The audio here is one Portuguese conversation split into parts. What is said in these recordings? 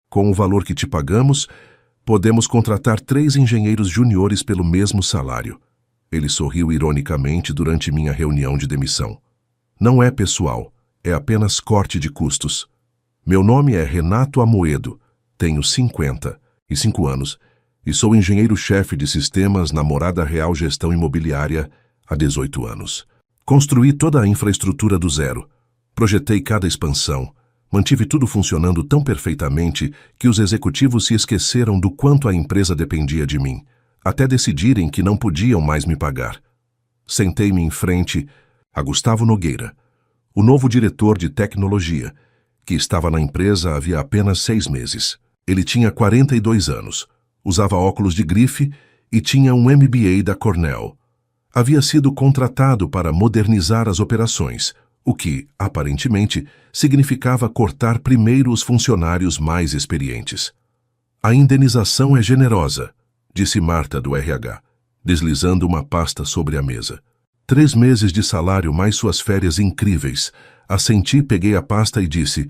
Com o valor que te pagamos, podemos contratar 3 engenheiros juniores pelo mesmo salário. Ele sorriu ironicamente durante minha reunião de demissão. Não é pessoal, é apenas corte de custos. Meu nome é Renato Amoedo, tenho 55 anos e sou engenheiro-chefe de sistemas na Morada Real Gestão Imobiliária há 18 anos. Construí toda a infraestrutura do zero, projetei cada expansão, mantive tudo funcionando tão perfeitamente que os executivos se esqueceram do quanto a empresa dependia de mim, até decidirem que não podiam mais me pagar. Sentei-me em frente a Gustavo Nogueira, o novo diretor de tecnologia, que estava na empresa havia apenas 6 meses. Ele tinha 42 anos, usava óculos de grife e tinha um MBA da Cornell. Havia sido contratado para modernizar as operações, o que, aparentemente, significava cortar primeiro os funcionários mais experientes. A indenização é generosa, disse Marta do RH, deslizando uma pasta sobre a mesa. 3 meses de salário mais suas férias incríveis. Assenti, peguei a pasta e disse: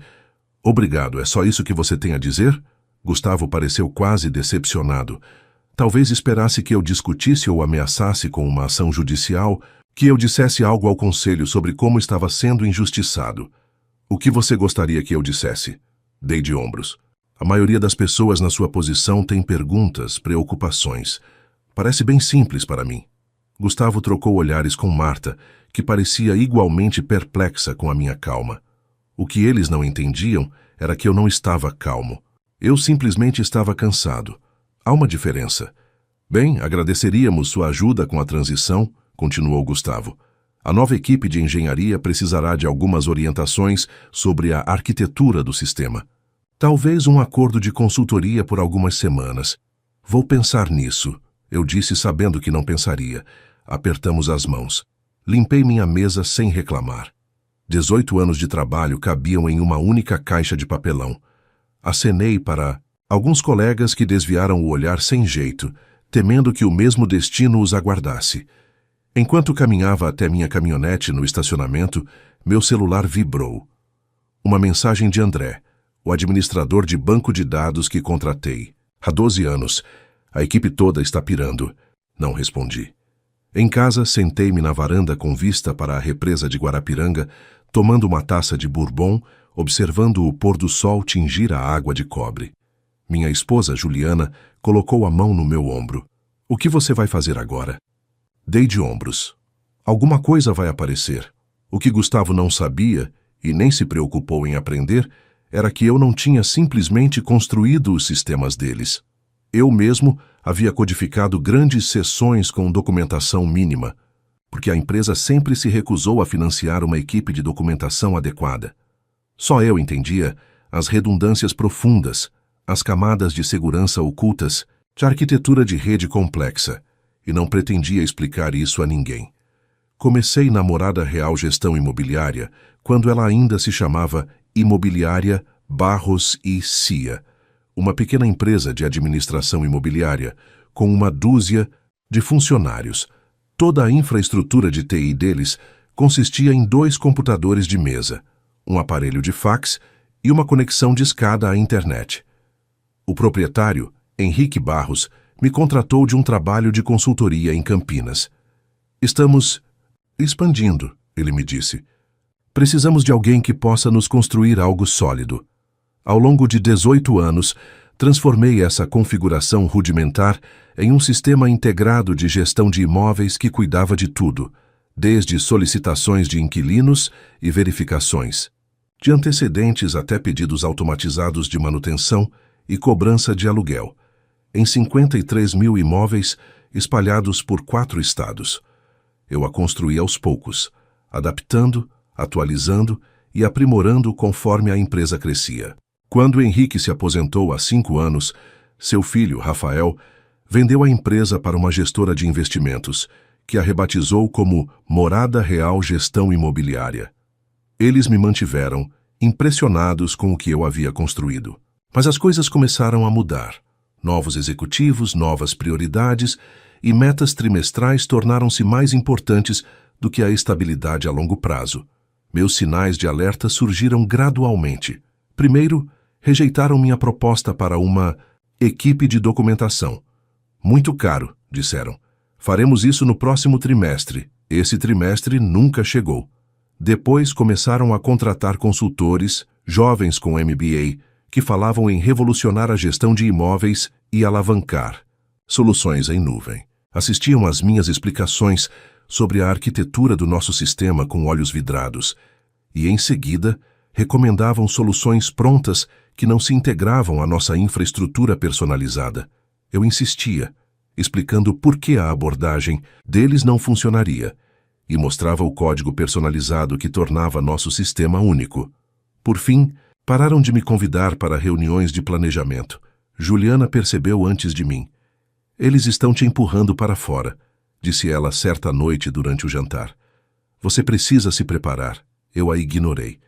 Obrigado, é só isso que você tem a dizer? Gustavo pareceu quase decepcionado. Talvez esperasse que eu discutisse ou ameaçasse com uma ação judicial, que eu dissesse algo ao conselho sobre como estava sendo injustiçado. O que você gostaria que eu dissesse? Dei de ombros. A maioria das pessoas na sua posição tem perguntas, preocupações. Parece bem simples para mim. Gustavo trocou olhares com Marta, que parecia igualmente perplexa com a minha calma. O que eles não entendiam era que eu não estava calmo. Eu simplesmente estava cansado. Há uma diferença. Bem, agradeceríamos sua ajuda com a transição, continuou Gustavo. A nova equipe de engenharia precisará de algumas orientações sobre a arquitetura do sistema. Talvez um acordo de consultoria por algumas semanas. Vou pensar nisso, eu disse sabendo que não pensaria. Apertamos as mãos. Limpei minha mesa sem reclamar. 18 anos de trabalho cabiam em uma única caixa de papelão. Acenei para alguns colegas que desviaram o olhar sem jeito, temendo que o mesmo destino os aguardasse. Enquanto caminhava até minha caminhonete no estacionamento, meu celular vibrou. Uma mensagem de André, o administrador de banco de dados que contratei. Há 12 anos. A equipe toda está pirando. Não respondi. Em casa, sentei-me na varanda com vista para a represa de Guarapiranga, tomando uma taça de bourbon, observando o pôr do sol tingir a água de cobre. Minha esposa, Juliana, colocou a mão no meu ombro. O que você vai fazer agora? Dei de ombros. Alguma coisa vai aparecer. O que Gustavo não sabia, e nem se preocupou em aprender, era que eu não tinha simplesmente construído os sistemas deles. Eu mesmo havia codificado grandes seções com documentação mínima, porque a empresa sempre se recusou a financiar uma equipe de documentação adequada. Só eu entendia as redundâncias profundas, as camadas de segurança ocultas, de arquitetura de rede complexa, e não pretendia explicar isso a ninguém. Comecei na Morada Real Gestão Imobiliária, quando ela ainda se chamava Imobiliária Barros e Cia, uma pequena empresa de administração imobiliária, com uma dúzia de funcionários. Toda a infraestrutura de TI deles consistia em 2 computadores de mesa, um aparelho de fax e uma conexão de escada à internet. O proprietário, Henrique Barros, me contratou de um trabalho de consultoria em Campinas. Estamos expandindo, ele me disse. Precisamos de alguém que possa nos construir algo sólido. Ao longo de 18 anos, transformei essa configuração rudimentar em um sistema integrado de gestão de imóveis que cuidava de tudo, desde solicitações de inquilinos e verificações, de antecedentes até pedidos automatizados de manutenção e cobrança de aluguel, em 53 mil imóveis espalhados por 4 estados. Eu a construí aos poucos, adaptando, atualizando e aprimorando conforme a empresa crescia. Quando Henrique se aposentou há 5 anos, seu filho, Rafael, vendeu a empresa para uma gestora de investimentos, que a rebatizou como Morada Real Gestão Imobiliária. Eles me mantiveram impressionados com o que eu havia construído. Mas as coisas começaram a mudar. Novos executivos, novas prioridades e metas trimestrais tornaram-se mais importantes do que a estabilidade a longo prazo. Meus sinais de alerta surgiram gradualmente. Primeiro, rejeitaram minha proposta para uma equipe de documentação. Muito caro, disseram. Faremos isso no próximo trimestre. Esse trimestre nunca chegou. Depois começaram a contratar consultores, jovens com MBA, que falavam em revolucionar a gestão de imóveis e alavancar soluções em nuvem. Assistiam às minhas explicações sobre a arquitetura do nosso sistema com olhos vidrados e, em seguida, recomendavam soluções prontas que não se integravam à nossa infraestrutura personalizada. Eu insistia, explicando por que a abordagem deles não funcionaria, e mostrava o código personalizado que tornava nosso sistema único. Por fim, pararam de me convidar para reuniões de planejamento. Juliana percebeu antes de mim. Eles estão te empurrando para fora, disse ela certa noite durante o jantar. Você precisa se preparar. Eu a ignorei.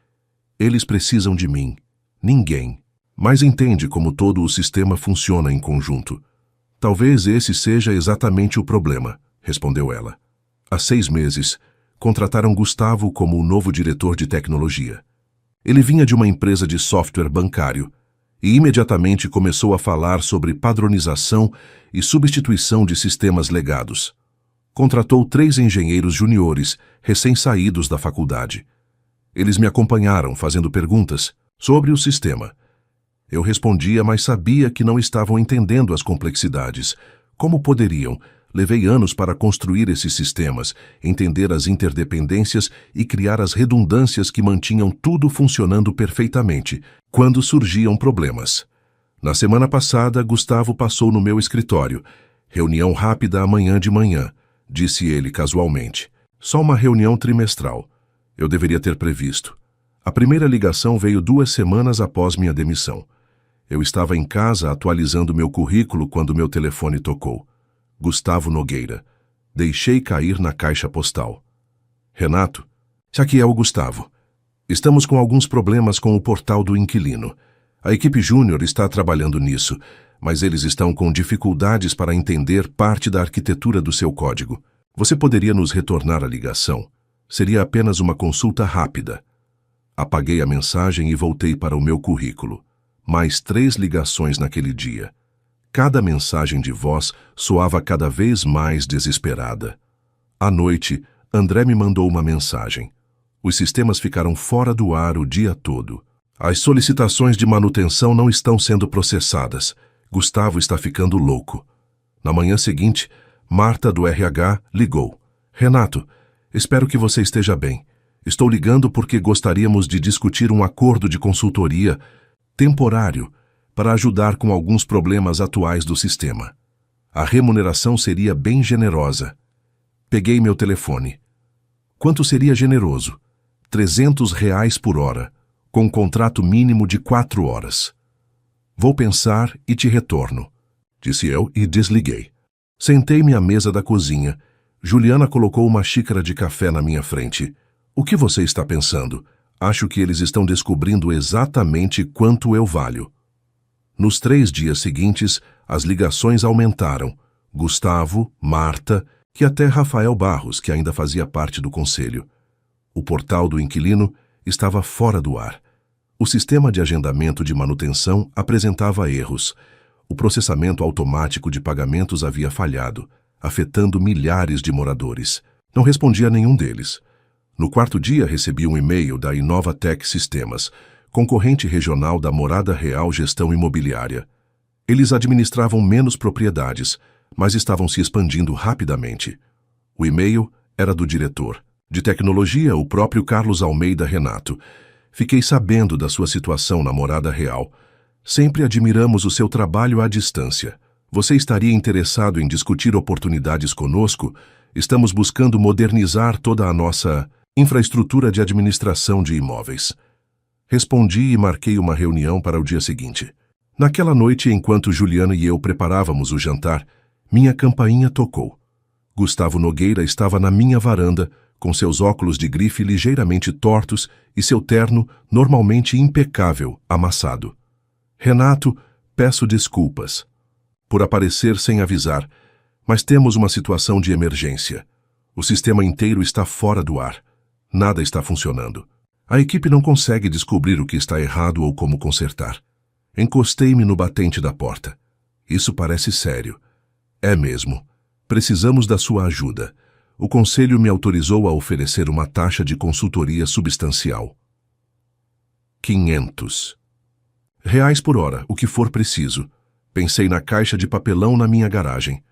Eles precisam de mim. Ninguém. Mas entende como todo o sistema funciona em conjunto. Talvez esse seja exatamente o problema, respondeu ela. Há 6 meses, contrataram Gustavo como o novo diretor de tecnologia. Ele vinha de uma empresa de software bancário e imediatamente começou a falar sobre padronização e substituição de sistemas legados. Contratou 3 engenheiros juniores, recém-saídos da faculdade. Eles me acompanharam, fazendo perguntas sobre o sistema. Eu respondia, mas sabia que não estavam entendendo as complexidades. Como poderiam? Levei anos para construir esses sistemas, entender as interdependências e criar as redundâncias que mantinham tudo funcionando perfeitamente, quando surgiam problemas. Na semana passada, Gustavo passou no meu escritório. Reunião rápida amanhã de manhã, disse ele casualmente. Só uma reunião trimestral. Eu deveria ter previsto. A primeira ligação veio 2 semanas após minha demissão. Eu estava em casa atualizando meu currículo quando meu telefone tocou. Gustavo Nogueira. Deixei cair na caixa postal. Renato, aqui é o Gustavo. Estamos com alguns problemas com o portal do inquilino. A equipe júnior está trabalhando nisso, mas eles estão com dificuldades para entender parte da arquitetura do seu código. Você poderia nos retornar a ligação? Seria apenas uma consulta rápida. Apaguei a mensagem e voltei para o meu currículo. Mais 3 ligações naquele dia. Cada mensagem de voz soava cada vez mais desesperada. À noite, André me mandou uma mensagem. Os sistemas ficaram fora do ar o dia todo. As solicitações de manutenção não estão sendo processadas. Gustavo está ficando louco. Na manhã seguinte, Marta do RH ligou. Renato, espero que você esteja bem. Estou ligando porque gostaríamos de discutir um acordo de consultoria temporário para ajudar com alguns problemas atuais do sistema. A remuneração seria bem generosa. Peguei meu telefone. Quanto seria generoso? R$ 300 por hora, com contrato mínimo de 4 horas. Vou pensar e te retorno, disse eu e desliguei. Sentei-me à mesa da cozinha. Juliana colocou uma xícara de café na minha frente. O que você está pensando? Acho que eles estão descobrindo exatamente quanto eu valho. Nos 3 dias seguintes, as ligações aumentaram. Gustavo, Marta e até Rafael Barros, que ainda fazia parte do conselho. O portal do inquilino estava fora do ar. O sistema de agendamento de manutenção apresentava erros. O processamento automático de pagamentos havia falhado, afetando milhares de moradores. Não respondi a nenhum deles. No 4º dia, recebi um e-mail da Inovatec Sistemas, concorrente regional da Morada Real Gestão Imobiliária. Eles administravam menos propriedades, mas estavam se expandindo rapidamente. O e-mail era do diretor. De tecnologia, o próprio Carlos Almeida Renato. Fiquei sabendo da sua situação na Morada Real. Sempre admiramos o seu trabalho à distância. Você estaria interessado em discutir oportunidades conosco? Estamos buscando modernizar toda a nossa infraestrutura de administração de imóveis. Respondi e marquei uma reunião para o dia seguinte. Naquela noite, enquanto Juliana e eu preparávamos o jantar, minha campainha tocou. Gustavo Nogueira estava na minha varanda, com seus óculos de grife ligeiramente tortos e seu terno normalmente impecável, amassado. Renato, peço desculpas por aparecer sem avisar, mas temos uma situação de emergência. O sistema inteiro está fora do ar. Nada está funcionando. A equipe não consegue descobrir o que está errado ou como consertar. Encostei-me no batente da porta. Isso parece sério. É mesmo. Precisamos da sua ajuda. O conselho me autorizou a oferecer uma taxa de consultoria substancial. 500 reais por hora, o que for preciso. Pensei na caixa de papelão na minha garagem.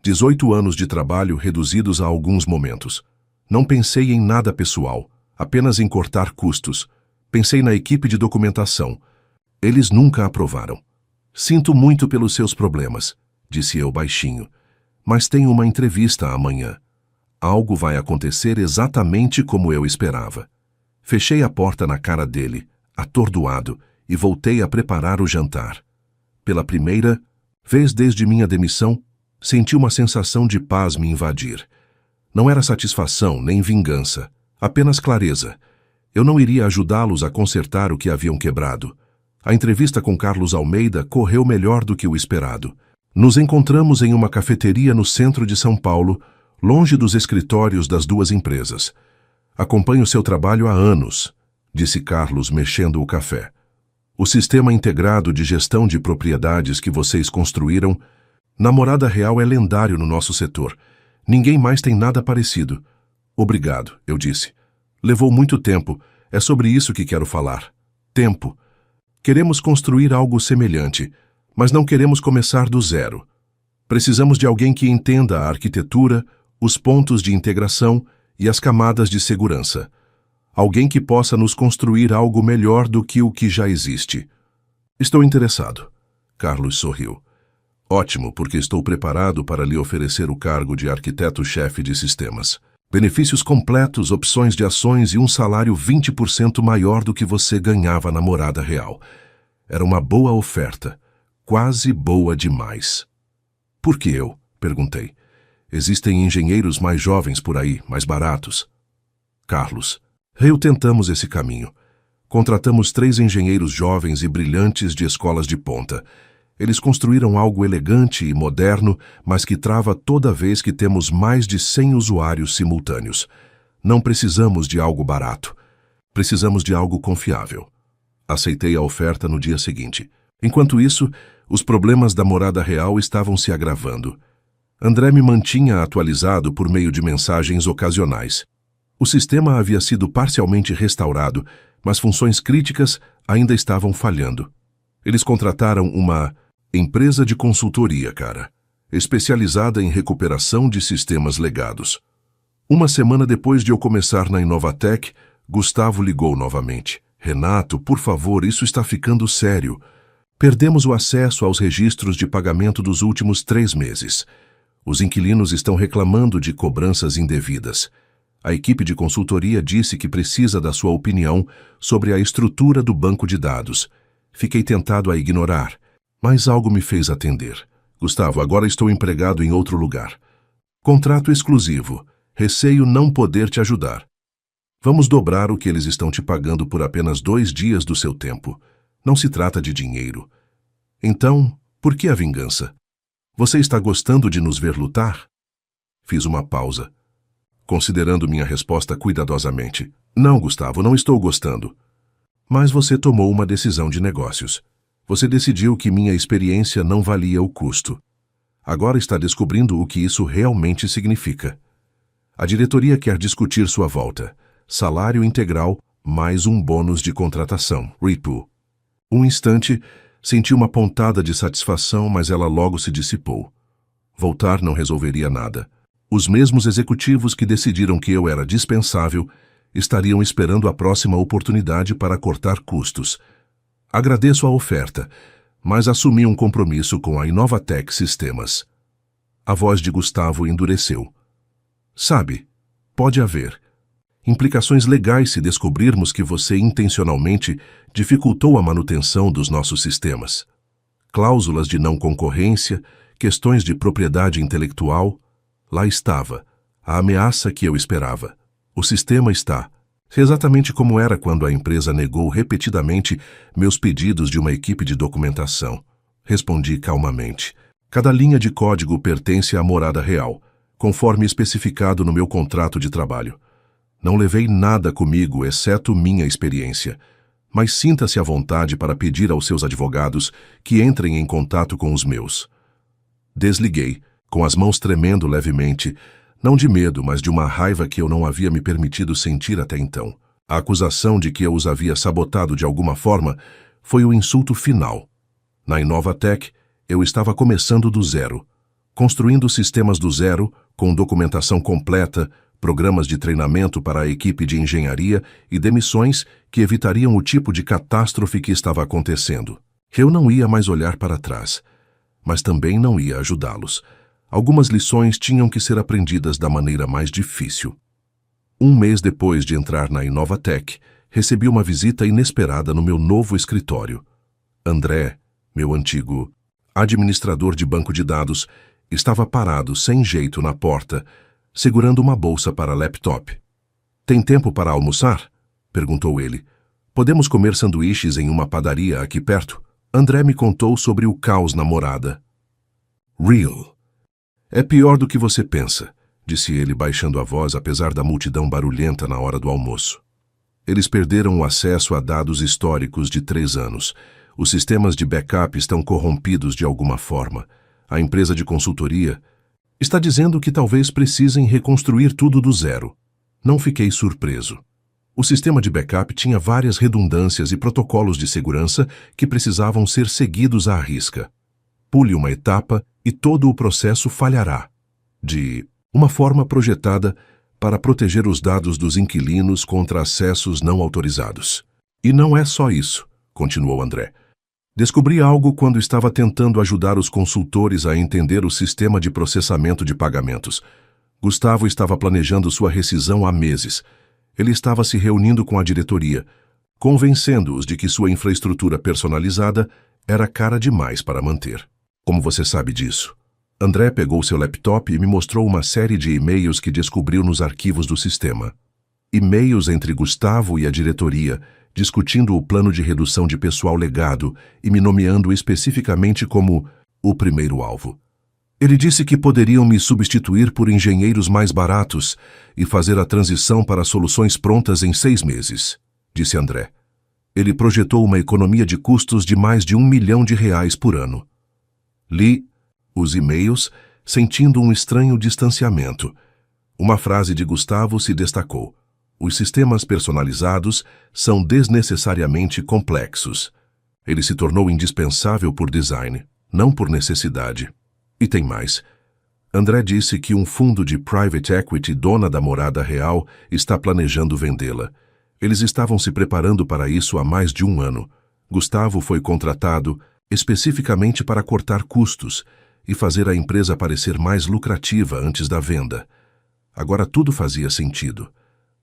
18 anos de trabalho reduzidos a alguns momentos. Não pensei em nada pessoal, apenas em cortar custos. Pensei na equipe de documentação. Eles nunca aprovaram. Sinto muito pelos seus problemas, disse eu baixinho. Mas tenho uma entrevista amanhã. Algo vai acontecer exatamente como eu esperava. Fechei a porta na cara dele, atordoado, e voltei a preparar o jantar. Pela primeira vez desde minha demissão, senti uma sensação de paz me invadir. Não era satisfação nem vingança, apenas clareza. Eu não iria ajudá-los a consertar o que haviam quebrado. A entrevista com Carlos Almeida correu melhor do que o esperado. Nos encontramos em uma cafeteria no centro de São Paulo, longe dos escritórios das duas empresas. Acompanho seu trabalho há anos, disse Carlos, mexendo o café. O sistema integrado de gestão de propriedades que vocês construíram, na Morada Real, é lendário no nosso setor. Ninguém mais tem nada parecido. Obrigado, eu disse. Levou muito tempo. É sobre isso que quero falar. Tempo. Queremos construir algo semelhante, mas não queremos começar do zero. Precisamos de alguém que entenda a arquitetura, os pontos de integração e as camadas de segurança. Alguém que possa nos construir algo melhor do que o que já existe. Estou interessado. Carlos sorriu. Ótimo, porque estou preparado para lhe oferecer o cargo de arquiteto-chefe de sistemas. Benefícios completos, opções de ações e um salário 20% maior do que você ganhava na Morada Real. Era uma boa oferta, quase boa demais. Por que eu? Perguntei. Existem engenheiros mais jovens por aí, mais baratos. Carlos. Eu tentamos esse caminho. Contratamos 3 engenheiros jovens e brilhantes de escolas de ponta. Eles construíram algo elegante e moderno, mas que trava toda vez que temos mais de 100 usuários simultâneos. Não precisamos de algo barato. Precisamos de algo confiável. Aceitei a oferta no dia seguinte. Enquanto isso, os problemas da Morada Real estavam se agravando. André me mantinha atualizado por meio de mensagens ocasionais. O sistema havia sido parcialmente restaurado, mas funções críticas ainda estavam falhando. Eles contrataram uma empresa de consultoria, cara, especializada em recuperação de sistemas legados. Uma semana depois de eu começar na Inovatec, Gustavo ligou novamente. Renato, por favor, isso está ficando sério. Perdemos o acesso aos registros de pagamento dos últimos 3 meses. Os inquilinos estão reclamando de cobranças indevidas. A equipe de consultoria disse que precisa da sua opinião sobre a estrutura do banco de dados. Fiquei tentado a ignorar, mas algo me fez atender. Gustavo, agora estou empregado em outro lugar. Contrato exclusivo. Receio não poder te ajudar. Vamos dobrar o que eles estão te pagando por apenas 2 dias do seu tempo. Não se trata de dinheiro. Então, por que a vingança? Você está gostando de nos ver lutar? Fiz uma pausa, considerando minha resposta cuidadosamente. Não, Gustavo, não estou gostando. Mas você tomou uma decisão de negócios. Você decidiu que minha experiência não valia o custo. Agora está descobrindo o que isso realmente significa. A diretoria quer discutir sua volta. Salário integral mais um bônus de contratação. RIPU. Um instante, senti uma pontada de satisfação, mas ela logo se dissipou. Voltar não resolveria nada. Os mesmos executivos que decidiram que eu era dispensável estariam esperando a próxima oportunidade para cortar custos. Agradeço a oferta, mas assumi um compromisso com a Inovatec Sistemas. A voz de Gustavo endureceu. Sabe, pode haver implicações legais se descobrirmos que você intencionalmente dificultou a manutenção dos nossos sistemas. Cláusulas de não concorrência, questões de propriedade intelectual. Lá estava, a ameaça que eu esperava. O sistema está exatamente como era quando a empresa negou repetidamente meus pedidos de uma equipe de documentação. Respondi calmamente. Cada linha de código pertence à Morada Real, conforme especificado no meu contrato de trabalho. Não levei nada comigo, exceto minha experiência. mas sinta-se à vontade para pedir aos seus advogados que entrem em contato com os meus. Desliguei, com as mãos tremendo levemente, não de medo, mas de uma raiva que eu não havia me permitido sentir até então. A acusação de que eu os havia sabotado de alguma forma foi o insulto final. Na Inovatec, eu estava começando do zero, construindo sistemas do zero, com documentação completa, programas de treinamento para a equipe de engenharia e demissões que evitariam o tipo de catástrofe que estava acontecendo. Eu não ia mais olhar para trás, mas também não ia ajudá-los. Algumas lições tinham que ser aprendidas da maneira mais difícil. Um mês depois de entrar na Inovatec, recebi uma visita inesperada no meu novo escritório. André, meu antigo administrador de banco de dados, estava parado sem jeito na porta, segurando uma bolsa para laptop. "Tem tempo para almoçar?" perguntou ele. "Podemos comer sanduíches em uma padaria aqui perto?" André me contou sobre o caos na morada. "Real. É pior do que você pensa", disse ele baixando a voz apesar da multidão barulhenta na hora do almoço. "Eles perderam o acesso a dados históricos de 3 anos. Os sistemas de backup estão corrompidos de alguma forma. A empresa de consultoria está dizendo que talvez precisem reconstruir tudo do zero." Não fiquei surpreso. O sistema de backup tinha várias redundâncias e protocolos de segurança que precisavam ser seguidos à risca. Pule uma etapa e todo o processo falhará, de uma forma projetada para proteger os dados dos inquilinos contra acessos não autorizados. "E não é só isso", continuou André. "Descobri algo quando estava tentando ajudar os consultores a entender o sistema de processamento de pagamentos. Gustavo estava planejando sua rescisão há meses. Ele estava se reunindo com a diretoria, convencendo-os de que sua infraestrutura personalizada era cara demais para manter. Como você sabe disso?" André pegou seu laptop e me mostrou uma série de e-mails que descobriu nos arquivos do sistema. E-mails entre Gustavo e a diretoria, discutindo o plano de redução de pessoal legado e me nomeando especificamente como o primeiro alvo. "Ele disse que poderiam me substituir por engenheiros mais baratos e fazer a transição para soluções prontas em 6 meses", disse André. "Ele projetou uma economia de custos de mais de R$1 milhão por ano." Li os e-mails, sentindo um estranho distanciamento. Uma frase de Gustavo se destacou: "Os sistemas personalizados são desnecessariamente complexos." Ele se tornou indispensável por design, não por necessidade. E tem mais. André disse que um fundo de private equity dona da Morada Real está planejando vendê-la. Eles estavam se preparando para isso há mais de 1 ano. Gustavo foi contratado especificamente para cortar custos e fazer a empresa parecer mais lucrativa antes da venda. Agora tudo fazia sentido.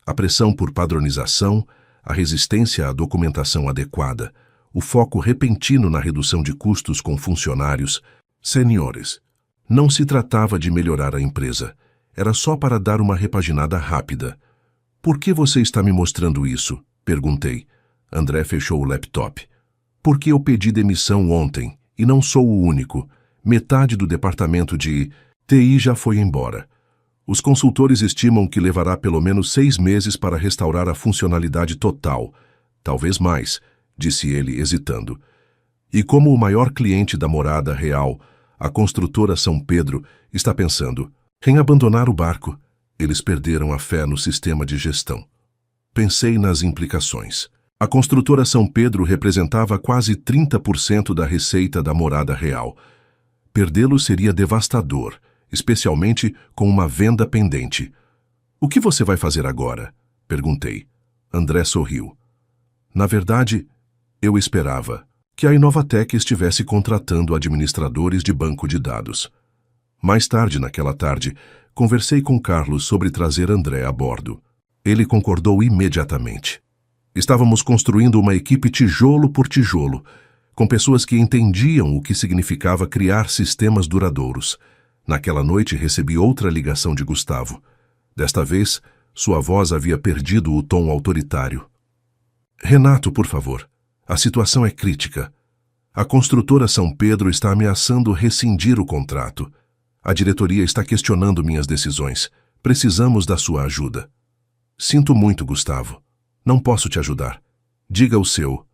A pressão por padronização, a resistência à documentação adequada, o foco repentino na redução de custos com funcionários. "Senhores, não se tratava de melhorar a empresa. Era só para dar uma repaginada rápida." "Por que você está me mostrando isso?" perguntei. André fechou o laptop. "Porque eu pedi demissão ontem, e não sou o único. Metade do departamento de TI já foi embora. Os consultores estimam que levará pelo menos 6 meses para restaurar a funcionalidade total. Talvez mais", disse ele, hesitando. "E como o maior cliente da Morada Real, a construtora São Pedro, está pensando em abandonar o barco. Eles perderam a fé no sistema de gestão." Pensei nas implicações. A construtora São Pedro representava quase 30% da receita da Morada Real. Perdê-lo seria devastador, especialmente com uma venda pendente. "O que você vai fazer agora?" perguntei. André sorriu. "Na verdade, eu esperava que a Inovatec estivesse contratando administradores de banco de dados." Mais tarde naquela tarde, conversei com Carlos sobre trazer André a bordo. Ele concordou imediatamente. Estávamos construindo uma equipe tijolo por tijolo, com pessoas que entendiam o que significava criar sistemas duradouros. Naquela noite recebi outra ligação de Gustavo. Desta vez, sua voz havia perdido o tom autoritário. "Renato, por favor, a situação é crítica. A construtora São Pedro está ameaçando rescindir o contrato. A diretoria está questionando minhas decisões. Precisamos da sua ajuda." "Sinto muito, Gustavo. Não posso te ajudar." Diga o seu.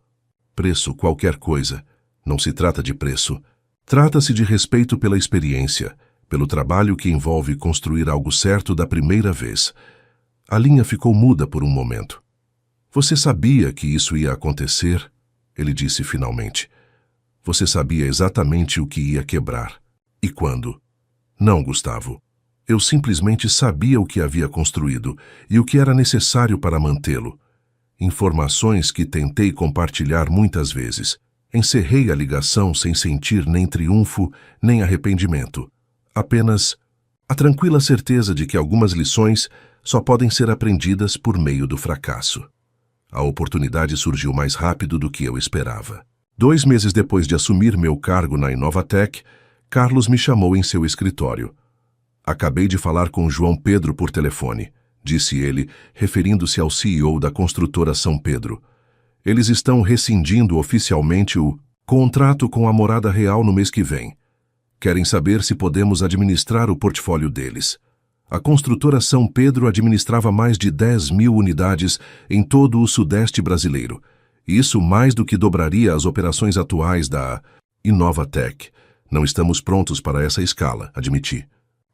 Preço, qualquer coisa. Não se trata de preço. Trata-se de respeito pela experiência, pelo trabalho que envolve construir algo certo da primeira vez. A linha ficou muda por um momento. Você sabia que isso ia acontecer? Ele disse finalmente. Você sabia exatamente o que ia quebrar. E quando? Não, Gustavo. Eu simplesmente sabia o que havia construído e o que era necessário para mantê-lo. Informações que tentei compartilhar muitas vezes. Encerrei a ligação sem sentir nem triunfo, nem arrependimento. Apenas a tranquila certeza de que algumas lições só podem ser aprendidas por meio do fracasso. A oportunidade surgiu mais rápido do que eu esperava. 2 meses depois de assumir meu cargo na Inovatec, Carlos me chamou em seu escritório. Acabei de falar com João Pedro por telefone, disse ele, referindo-se ao CEO da construtora São Pedro. Eles estão rescindindo oficialmente o contrato com a Morada Real no mês que vem. Querem saber se podemos administrar o portfólio deles. A construtora São Pedro administrava mais de 10.000 unidades em todo o sudeste brasileiro. Isso mais do que dobraria as operações atuais da Inovatec. Não estamos prontos para essa escala, admiti.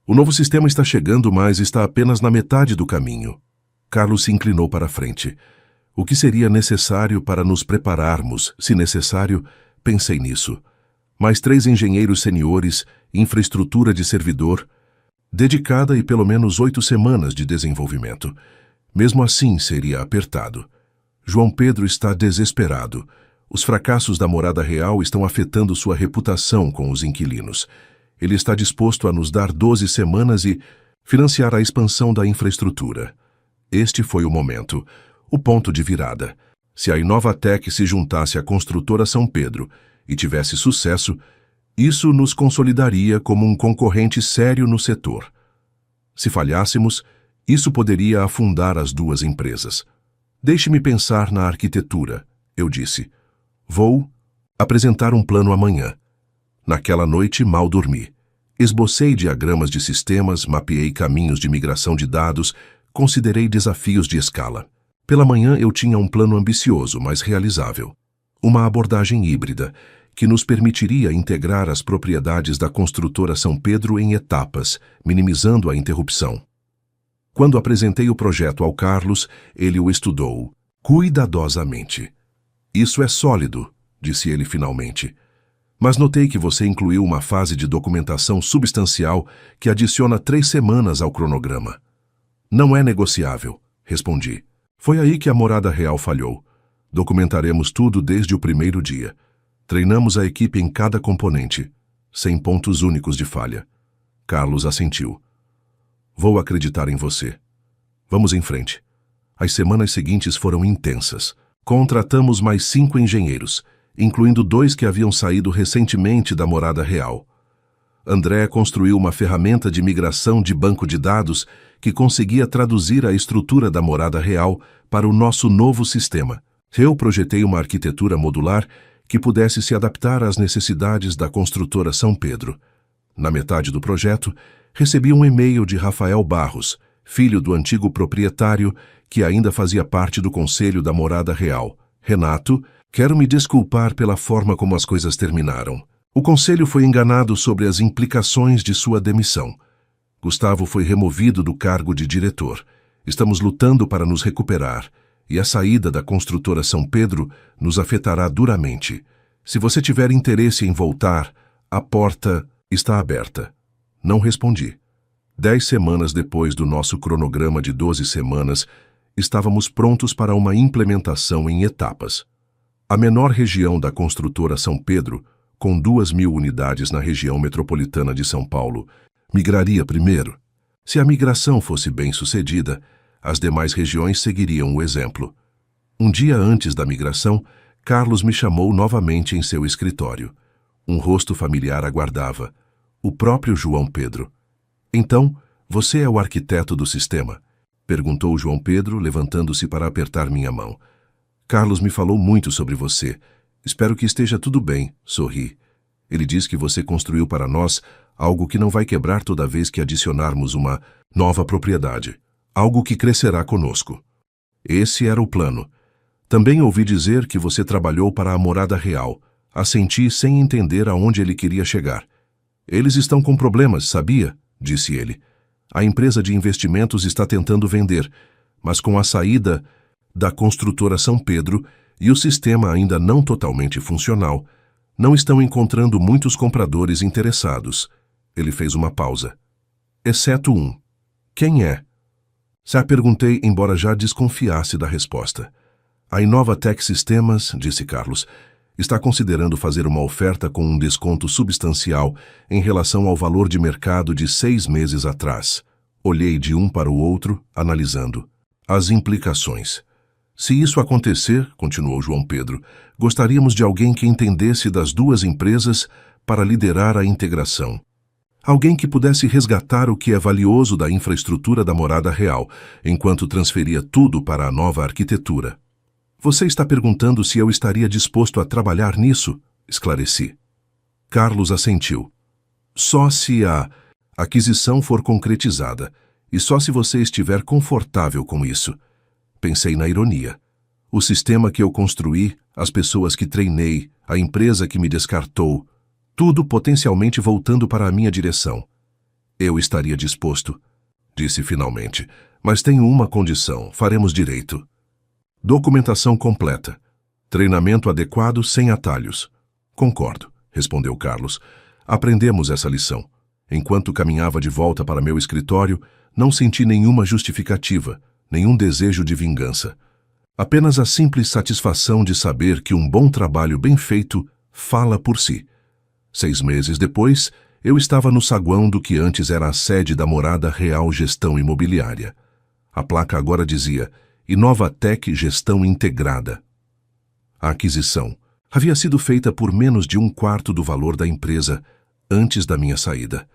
O novo sistema está chegando, mas está apenas na metade do caminho. Carlos se inclinou para a frente. O que seria necessário para nos prepararmos? Se necessário, pensei nisso. Mais 3 engenheiros seniores, infraestrutura de servidor, dedicada e pelo menos 8 semanas de desenvolvimento. Mesmo assim, seria apertado. João Pedro está desesperado. Os fracassos da Morada Real estão afetando sua reputação com os inquilinos. Ele está disposto a nos dar 12 semanas e financiar a expansão da infraestrutura. Este foi o momento, o ponto de virada. Se a Inovatec se juntasse à construtora São Pedro e tivesse sucesso, isso nos consolidaria como um concorrente sério no setor. Se falhássemos, isso poderia afundar as 2 empresas. Deixe-me pensar na arquitetura, eu disse. Vou apresentar um plano amanhã. Naquela noite, mal dormi. Esbocei diagramas de sistemas, mapeei caminhos de migração de dados, considerei desafios de escala. Pela manhã eu tinha um plano ambicioso, mas realizável. Uma abordagem híbrida, que nos permitiria integrar as propriedades da construtora São Pedro em etapas, minimizando a interrupção. Quando apresentei o projeto ao Carlos, ele o estudou cuidadosamente. Isso é sólido, disse ele finalmente. Mas notei que você incluiu uma fase de documentação substancial que adiciona 3 semanas ao cronograma. Não é negociável, respondi. Foi aí que a Morada Real falhou. Documentaremos tudo desde o primeiro dia. Treinamos a equipe em cada componente, sem pontos únicos de falha. Carlos assentiu. Vou acreditar em você. Vamos em frente. As semanas seguintes foram intensas. Contratamos mais 5 engenheiros, incluindo 2 que haviam saído recentemente da Morada Real. André construiu uma ferramenta de migração de banco de dados que conseguia traduzir a estrutura da Morada Real para o nosso novo sistema. Eu projetei uma arquitetura modular que pudesse se adaptar às necessidades da construtora São Pedro. Na metade do projeto, recebi um e-mail de Rafael Barros, filho do antigo proprietário, que ainda fazia parte do conselho da Morada Real. Renato, quero me desculpar pela forma como as coisas terminaram. O conselho foi enganado sobre as implicações de sua demissão. Gustavo foi removido do cargo de diretor. Estamos lutando para nos recuperar, e a saída da construtora São Pedro nos afetará duramente. Se você tiver interesse em voltar, a porta está aberta. Não respondi. 10 semanas depois do nosso cronograma de 12 semanas, estávamos prontos para uma implementação em etapas. A menor região da construtora São Pedro, com 2.000 unidades na região metropolitana de São Paulo, migraria primeiro. Se a migração fosse bem-sucedida, as demais regiões seguiriam o exemplo. Um dia antes da migração, Carlos me chamou novamente em seu escritório. Um rosto familiar aguardava. O próprio João Pedro. Então, você é o arquiteto do sistema? Perguntou João Pedro, levantando-se para apertar minha mão. Carlos me falou muito sobre você. Espero que esteja tudo bem, sorri. Ele diz que você construiu para nós algo que não vai quebrar toda vez que adicionarmos uma nova propriedade. Algo que crescerá conosco. Esse era o plano. Também ouvi dizer que você trabalhou para a Morada Real. Assenti sem entender aonde ele queria chegar. Eles estão com problemas, sabia? Disse ele. A empresa de investimentos está tentando vender, mas com a saída da construtora São Pedro e o sistema ainda não totalmente funcional, não estão encontrando muitos compradores interessados. Ele fez uma pausa. Exceto um. Quem é? Já perguntei, embora já desconfiasse da resposta. A Inovatec Sistemas, disse Carlos, está considerando fazer uma oferta com um desconto substancial em relação ao valor de mercado de 6 meses atrás. Olhei de um para o outro, analisando. As implicações. Se isso acontecer, continuou João Pedro, gostaríamos de alguém que entendesse das duas empresas para liderar a integração. Alguém que pudesse resgatar o que é valioso da infraestrutura da Morada Real, enquanto transferia tudo para a nova arquitetura. Você está perguntando se eu estaria disposto a trabalhar nisso? Esclareci. Carlos assentiu. Só se a aquisição for concretizada, e só se você estiver confortável com isso. Pensei na ironia. O sistema que eu construí, as pessoas que treinei, a empresa que me descartou, tudo potencialmente voltando para a minha direção. Eu estaria disposto, disse finalmente, mas tenho uma condição, faremos direito. Documentação completa. Treinamento adequado sem atalhos. Concordo, respondeu Carlos. Aprendemos essa lição. Enquanto caminhava de volta para meu escritório, não senti nenhuma justificativa, nenhum desejo de vingança. Apenas a simples satisfação de saber que um bom trabalho bem feito fala por si. 6 meses depois, eu estava no saguão do que antes era a sede da Morada Real Gestão Imobiliária. A placa agora dizia Inovatec Gestão Integrada. A aquisição havia sido feita por menos de 1/4 do valor da empresa antes da minha saída.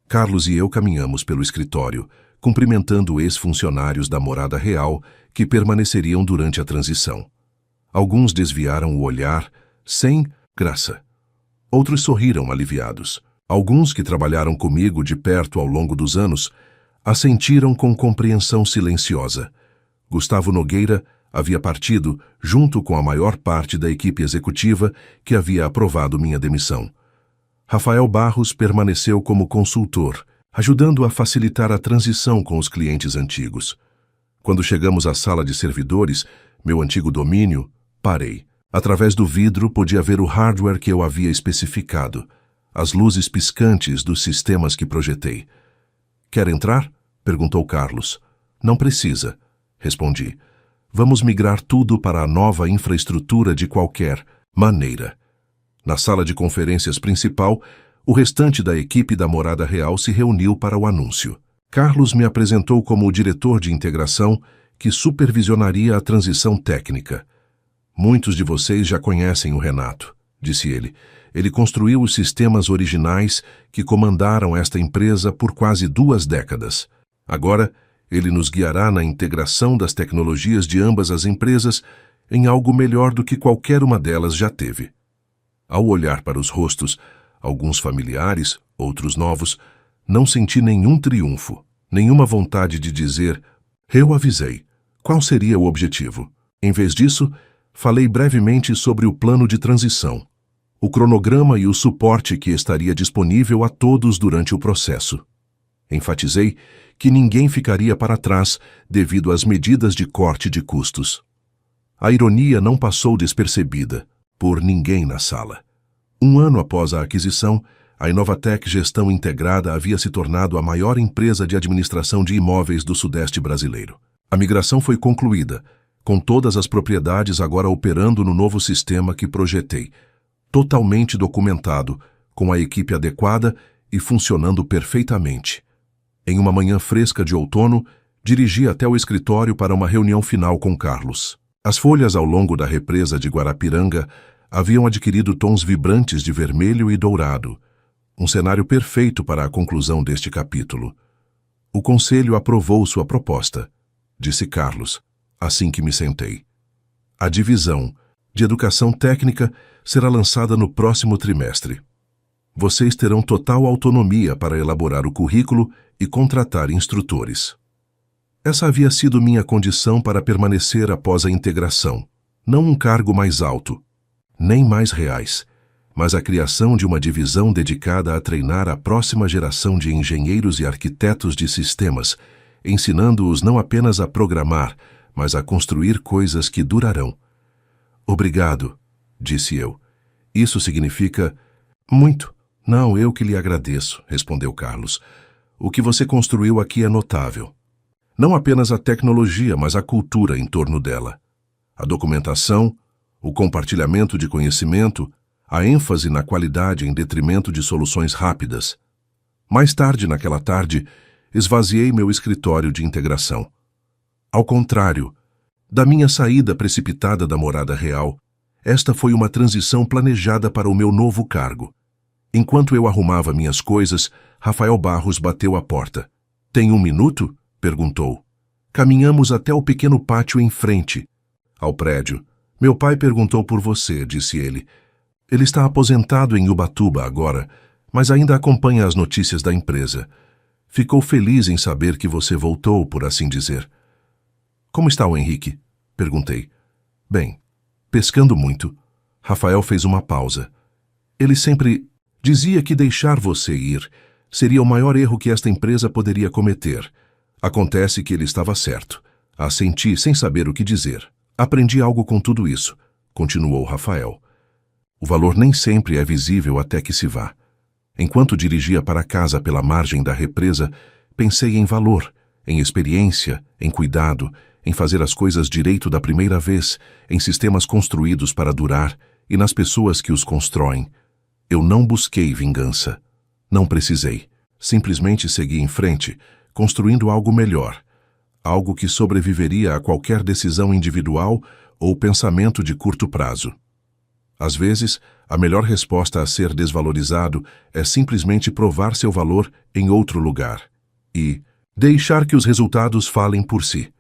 Carlos e eu caminhamos pelo escritório, cumprimentando ex-funcionários da Morada Real que permaneceriam durante a transição. Alguns desviaram o olhar, sem graça. Outros sorriram aliviados. Alguns que trabalharam comigo de perto ao longo dos anos assentiram com compreensão silenciosa. Gustavo Nogueira havia partido junto com a maior parte da equipe executiva que havia aprovado minha demissão. Rafael Barros permaneceu como consultor, ajudando a facilitar a transição com os clientes antigos. Quando chegamos à sala de servidores, meu antigo domínio, parei. Através do vidro podia ver o hardware que eu havia especificado, as luzes piscantes dos sistemas que projetei. Quer entrar? Perguntou Carlos. Não precisa, respondi. Vamos migrar tudo para a nova infraestrutura de qualquer maneira. Na sala de conferências principal, o restante da equipe da Morada Real se reuniu para o anúncio. Carlos me apresentou como o diretor de integração que supervisionaria a transição técnica. Muitos de vocês já conhecem o Renato, disse ele. Ele construiu os sistemas originais que comandaram esta empresa por quase 2 décadas. Agora, ele nos guiará na integração das tecnologias de ambas as empresas em algo melhor do que qualquer uma delas já teve. Ao olhar para os rostos, alguns familiares, outros novos, não senti nenhum triunfo, nenhuma vontade de dizer, eu avisei, qual seria o objetivo. Em vez disso, falei brevemente sobre o plano de transição, o cronograma e o suporte que estaria disponível a todos durante o processo. Enfatizei que ninguém ficaria para trás devido às medidas de corte de custos. A ironia não passou despercebida por ninguém na sala. 1 ano após a aquisição, a Inovatec Gestão Integrada havia se tornado a maior empresa de administração de imóveis do Sudeste brasileiro. A migração foi concluída, com todas as propriedades agora operando no novo sistema que projetei, totalmente documentado, com a equipe adequada e funcionando perfeitamente. Em uma manhã fresca de outono, dirigi até o escritório para uma reunião final com Carlos. As folhas ao longo da represa de Guarapiranga haviam adquirido tons vibrantes de vermelho e dourado, um cenário perfeito para a conclusão deste capítulo. O conselho aprovou sua proposta, disse Carlos, assim que me sentei. A divisão de educação técnica será lançada no próximo trimestre. Vocês terão total autonomia para elaborar o currículo e contratar instrutores. Essa havia sido minha condição para permanecer após a integração, Não um cargo mais alto, nem mais reais, mas a criação de uma divisão dedicada a treinar a próxima geração de engenheiros e arquitetos de sistemas, ensinando-os não apenas a programar, mas a construir coisas que durarão. Obrigado, disse eu. Isso significa muito. Não, eu que lhe agradeço, respondeu Carlos. O que você construiu aqui é notável. Não apenas a tecnologia, mas a cultura em torno dela. A documentação, o compartilhamento de conhecimento, a ênfase na qualidade em detrimento de soluções rápidas. Mais tarde, naquela tarde, esvaziei meu escritório de integração. Ao contrário, da minha saída precipitada da morada real, esta foi uma transição planejada para o meu novo cargo. Enquanto eu arrumava minhas coisas, Rafael Barros bateu à porta. "Tem um minuto?" perguntou. Caminhamos até o pequeno pátio em frente ao prédio. "Meu pai perguntou por você", disse ele. "Ele está aposentado em Ubatuba agora, mas ainda acompanha as notícias da empresa. Ficou feliz em saber que você voltou, por assim dizer." "Como está o Henrique?" perguntei. "Bem, pescando muito." Rafael fez uma pausa. "Ele sempre dizia que deixar você ir seria o maior erro que esta empresa poderia cometer. Acontece que ele estava certo." Assenti sem saber o que dizer. "Aprendi algo com tudo isso", continuou Rafael. "O valor nem sempre é visível até que se vá. Enquanto dirigia para casa pela margem da represa, pensei em valor, em experiência, em cuidado, em fazer as coisas direito da primeira vez, em sistemas construídos para durar e nas pessoas que os constroem. Eu não busquei vingança. Não precisei. Simplesmente segui em frente, construindo algo melhor. Algo que sobreviveria a qualquer decisão individual ou pensamento de curto prazo. Às vezes, a melhor resposta a ser desvalorizado é simplesmente provar seu valor em outro lugar e deixar que os resultados falem por si.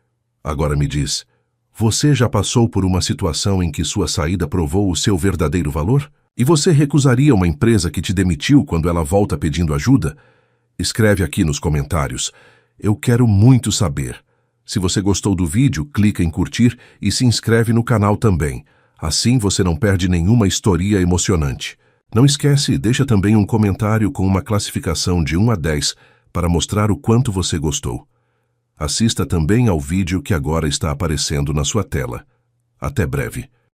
Agora me diz, você já passou por uma situação em que sua saída provou o seu verdadeiro valor? E você recusaria uma empresa que te demitiu quando ela volta pedindo ajuda? Escreve aqui nos comentários. Eu quero muito saber. Se você gostou do vídeo, clica em curtir e se inscreve no canal também. Assim você não perde nenhuma historia emocionante. Não esquece, deixa também um comentário com uma classificação de 1 a 10 para mostrar o quanto você gostou. Assista também ao vídeo que agora está aparecendo na sua tela. Até breve.